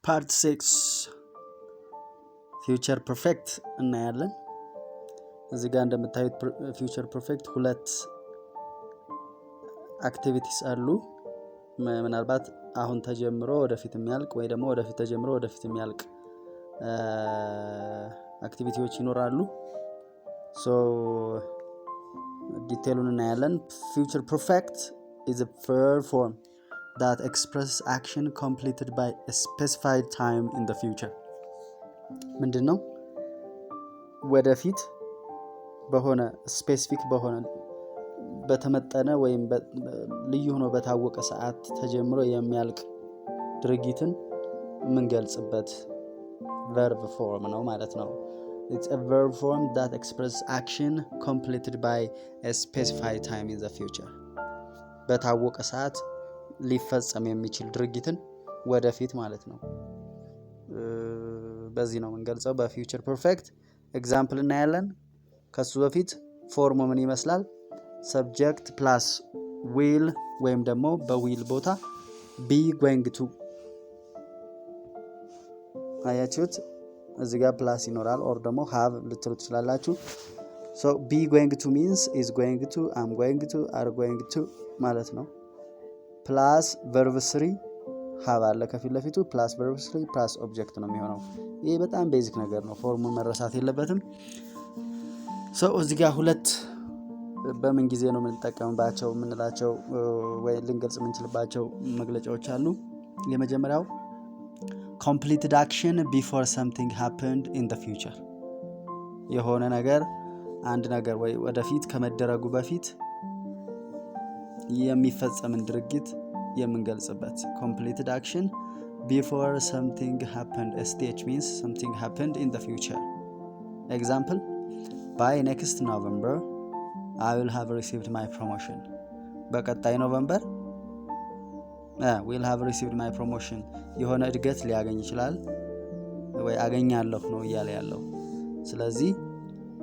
Part 6 future perfect እናያለን። እዚህ ጋር እንደምታዩት future perfect ሁለት activities አሉ። ምናልባት አሁን ተጀምሮ ወደፊት የሚያልቅ ወይ ደግሞ ወደፊት ተጀምሮ ወደፊት የሚያልቅ አክቲቪቲዎች ይኖራሉ። so ዲቴሉን እናያለን። future perfect is a verb form that expresses action completed by a specified time in the future. ምንድነው? ወደፊት በሆነ ስፔሲፊክ በሆነ በተመጠነ ወይም ልዩ ሆኖ በታወቀ ሰዓት ተጀምሮ የሚያልቅ ድርጊትን የምንገልጽበት verb form ነው ማለት ነው። It's a verb form that expresses action completed by a specified time in the future. በታወቀ ሰዓት ሊፈጸም የሚችል ድርጊትን ወደፊት ማለት ነው። በዚህ ነው የምንገልጸው በfuture perfect። ኤግዛምፕል እናያለን። ከሱ በፊት ፎርሙ ምን ይመስላል? subject plus will ወይም ደግሞ በዊል ቦታ be going to አያችሁት? እዚህ ጋር ፕላስ ይኖራል or ደግሞ have ልትሉ ትችላላችሁ። so be going to means is going to, am going to, are going to ማለት ነው። plus verb 3 have አለ ከፊት ለፊቱ plus verb 3 plus object ነው የሚሆነው። ይሄ በጣም ቤዚክ ነገር ነው፣ ፎርሙን መረሳት የለበትም። so እዚህ ጋር ሁለት በምን ጊዜ ነው የምንጠቀምባቸው የምንላቸው ወይ ልንገልጽ የምንችልባቸው መግለጫዎች አሉ። የመጀመሪያው completed action before something happened in the future። የሆነ ነገር አንድ ነገር ወይ ወደፊት ከመደረጉ በፊት የሚፈጸምን ድርጊት የምንገልጽበት completed action before something happened. STH means something happened in the future. Example, by next November I will have received my promotion. በቀጣይ ኖቨምበር will have received my promotion የሆነ እድገት ሊያገኝ ይችላል ወይ አገኛለሁ ነው እያለ ያለው። ስለዚህ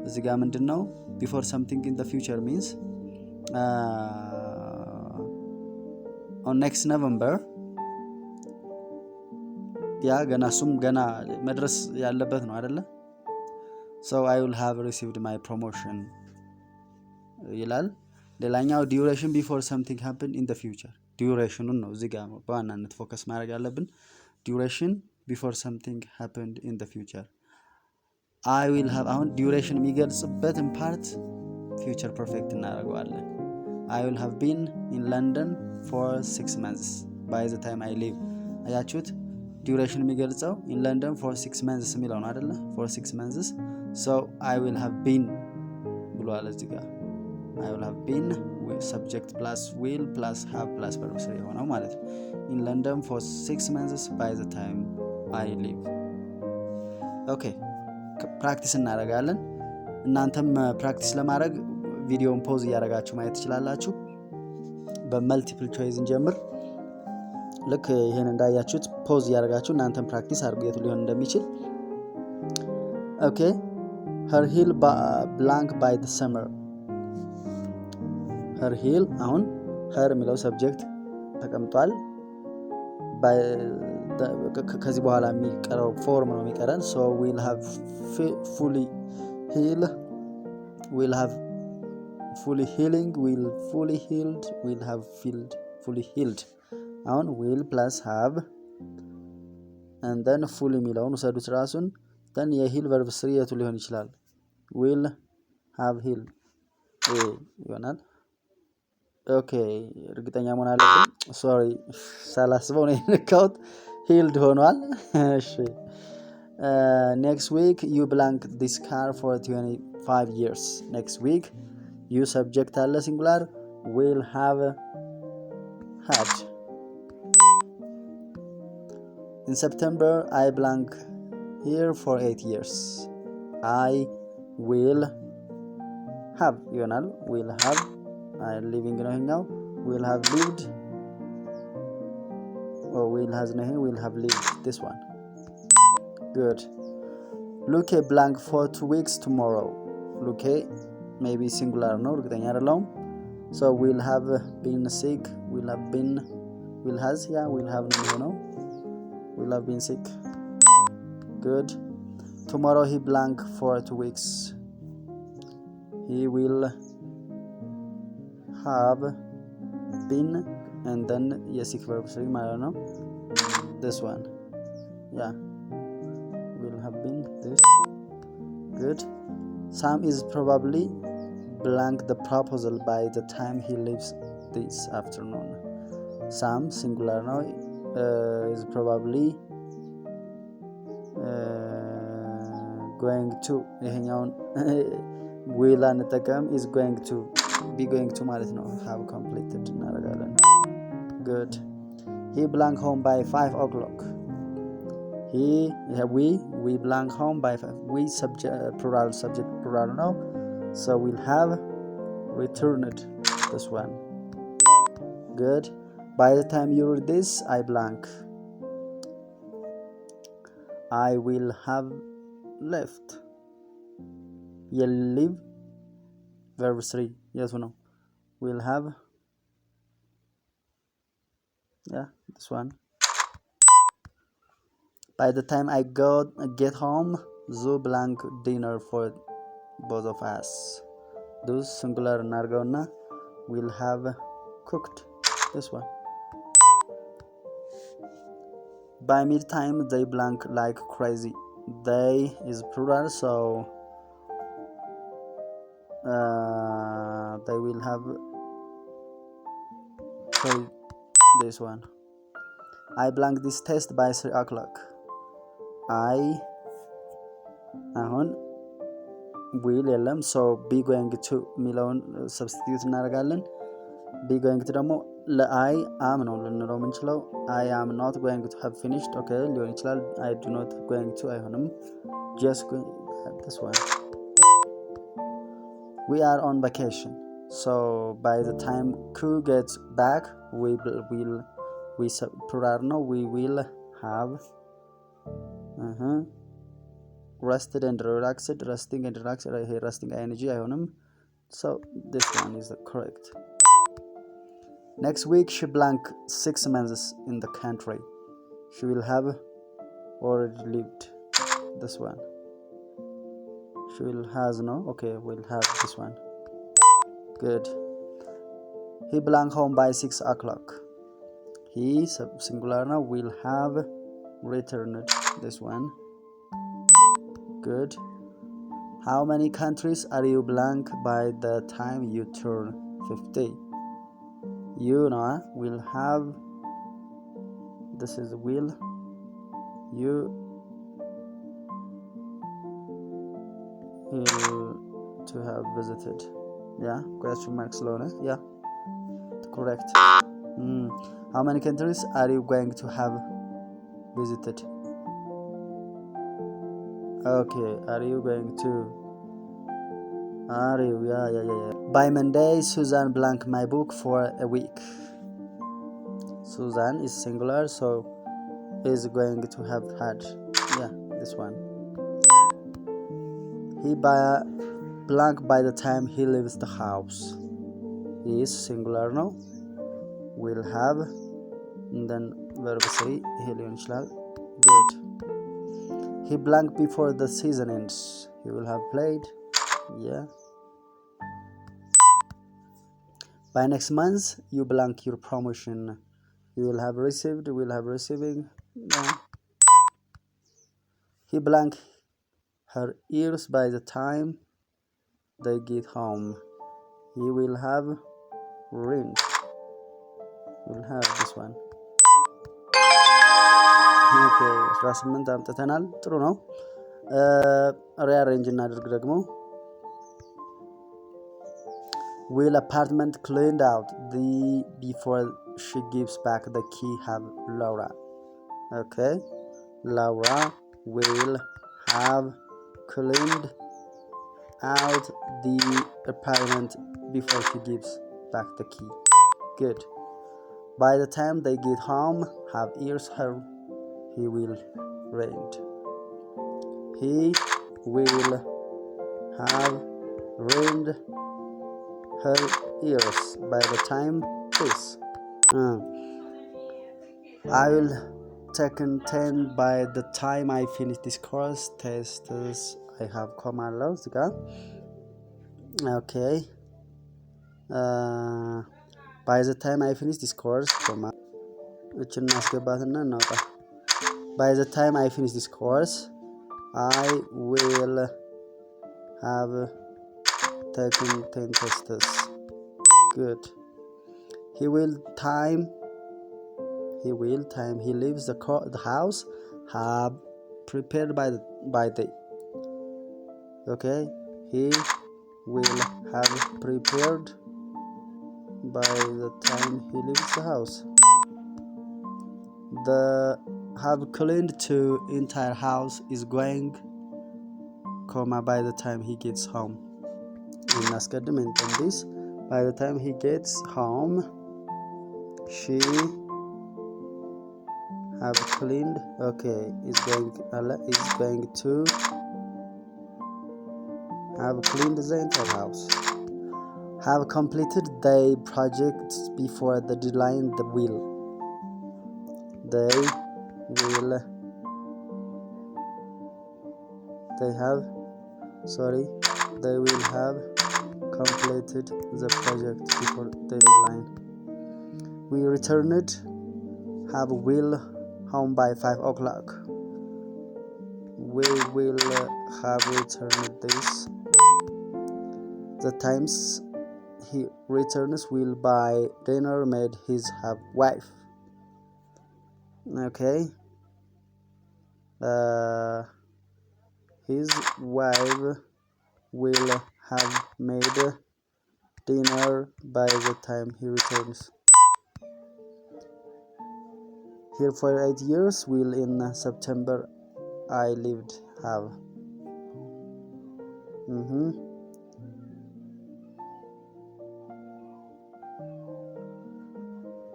እዚህ ጋር ምንድነው before something in the future means on next November ያ ገና መድረስ ያለበት ነው አይደለ? so I will have received my promotion ይላል። ሌላኛው duration before something happened in the future። ዱሬሽኑን ነው እዚህ ጋር በዋናነት ፎከስ ማድረግ ያለብን። duration before something happened in the future. I will have አሁን duration የሚገልጽበትን ፓርት future perfect እናደርገዋለን። I will have been in London for 6 months by the time I leave። አያችሁት? duration የሚገልጸው in London for 6 months የሚለው ነው አይደለ? for 6 months so I will have been ብሏል እዚህ ጋር። I will have been with subject plus will plus have plus verb 3 የሆነው ማለት ነው። in London for 6 months by the time I leave. okay ፕራክቲስ እናደርጋለን። እናንተም ፕራክቲስ ለማድረግ ቪዲዮውን ፖዝ እያደረጋችሁ ማየት ትችላላችሁ። በመልቲፕል ቾይስ እንጀምር። ልክ ይሄን እንዳያችሁት ፖዝ እያደረጋችሁ እናንተም ፕራክቲስ አድርጉ የቱ ሊሆን እንደሚችል። okay her heel blank by the summer. her heel አሁን her የሚለው ሰብጀክት ተቀምጧል። ከዚህ በኋላ የሚቀረው ፎርም ነው የሚቀረን። so we'll have fully heal, we'll have fully healing, we'll fully healed, we'll have filled, fully healed። አሁን will plus have and then fully የሚለውን ውሰዱት ራሱን then የሂል verb 3 የቱ ሊሆን ይችላል? will have heal ይሆናል። okay እርግጠኛ መሆን አለብን። ሶሪ ሳላስበው ነው የነካሁት። healed ሆኗል። እሺ next week you blank this car for 25 years. next week you subject አለ singular will have had. in September I blank here for 8 years. I will have ይሆናል። will have living ነው ይሄኛው። will have lived or will has ነው ይሄ will have lived this one. good. Luke blank for 2 weeks tomorrow. Luke maybe singular ነው እርግጠኛ አይደለሁም። so will have been sick, will have been, will has will have ነው። will have been sick. Good. Tomorrow he blank for 2 weeks. He will have been, and then sick verb 3 ማለት ነው. This one. Yeah. Will have been this. Good. Sam is probably blank the proposal by the time he leaves this afternoon. Sam singular now is probably going to ይሄኛውን will አንጠቀም is going to be going to ማለት ነው have completed እናደርጋለን. Good. He blank home by 5 o'clock. We blank home by 5. We plural subject plural now, so we'll have returned this one. Good. By the time you read this, I blank. I will have left. You'll leave verb 3. Yes or no? We'll have, yeah, this one. By the time I get home, the blank dinner for both of us. Those singular nargona will have cooked this one. By mid time they blank like crazy. They is plural, so they will have this one. I blank this test by 3 o'clock. I አሁን will የለም, so be going to ሚለውን substitute እናደርጋለን. be going to ደግሞ ለአይ am ነው ልንለው የምንችለው. I am not going to have finished. okay ሊሆን ይችላል. I do not going to አይሆንም. just going this one. We are on vacation, so by the time Ku gets back we plural no we will have rested and relaxed. Resting and relaxed. Resting ing አይሆንም, so this one is the correct. Next week she blank 6 months in the country. She will have already lived this one. She will has no, okay we'll have this one. Good. He blank home by 6 o'clock. He singular now will have returned this one. Good. How many countries are you blank by the time you turn 50? You know will have, this is will, you to have visited. Yeah, question mark slowly. Yeah, correct. How many countries are you going to have visited? Okay, are you going to, are you, yeah. By Monday Susan blank my book for a week. Susan is singular, so is going to have had, yeah, this one. He blank by the time he leaves the house. He is singular now, will have, and then verb 3 he ሊሆን ይችላል. Good. He blank before the season ends. He will have played, yeah. By next month you blank your promotion. You will have received, will have receiving, yeah. He blank her ears by the time they get home. He will have ring. Will have this one. Okay, 18 አምጥተናል። ጥሩ ነው። ሪአሬንጅ እናድርግ ደግሞ። Will apartment cleaned out before she gives back the key have Laura. Okay, Laura will have cleaned out the apartment before she gives back the key. Good. By the time they get home, have ears her. He will rent. He will have rent her ears by the time this. I will taken 10 by the time I finish this course. Tests I have comma አለው እዚህ ጋር okay by the time I finish this course comma እቺን እናስገባትና እናውጣ by the time I finish this course I will have taken 10 tests. Good. He leaves the house have prepared by the okay he will have prepared by the time he leaves the house. The have cleaned to entire house is going comma by the time he gets home. እናስቀድም እንትን this by the time he gets home she have cleaned okay is going to have cleaned the entire house. Have completed their projects before the deadline. They will have completed the project before the deadline. We returned have will home by 5 o'clock. We will have returned this. The times he returns will buy dinner made his wife. Okay. His wife will have made dinner by the time he returns. Here for 8 years will in September I lived have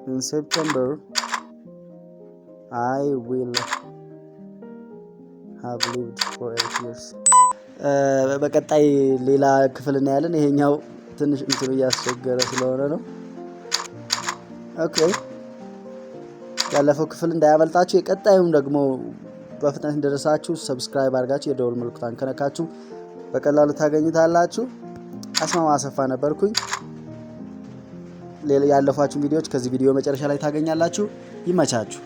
in September I will have lived for 8 years. በቀጣይ ሌላ ክፍል እናያለን። ይሄኛው ትንሽ እንትኑ ያስቸገረ ስለሆነ ነው። ኦኬ ያለፈው ክፍል እንዳያመልጣችሁ የቀጣዩም ደግሞ በፍጥነት እንደደረሳችሁ ሰብስክራይብ አድርጋችሁ የደወል ምልክቱን ከነካችሁ በቀላሉ ታገኙታላችሁ። አስማማው አሰፋ ነበርኩኝ። ያለፋችሁ ቪዲዮዎች ከዚህ ቪዲዮ መጨረሻ ላይ ታገኛላችሁ። ይመቻችሁ።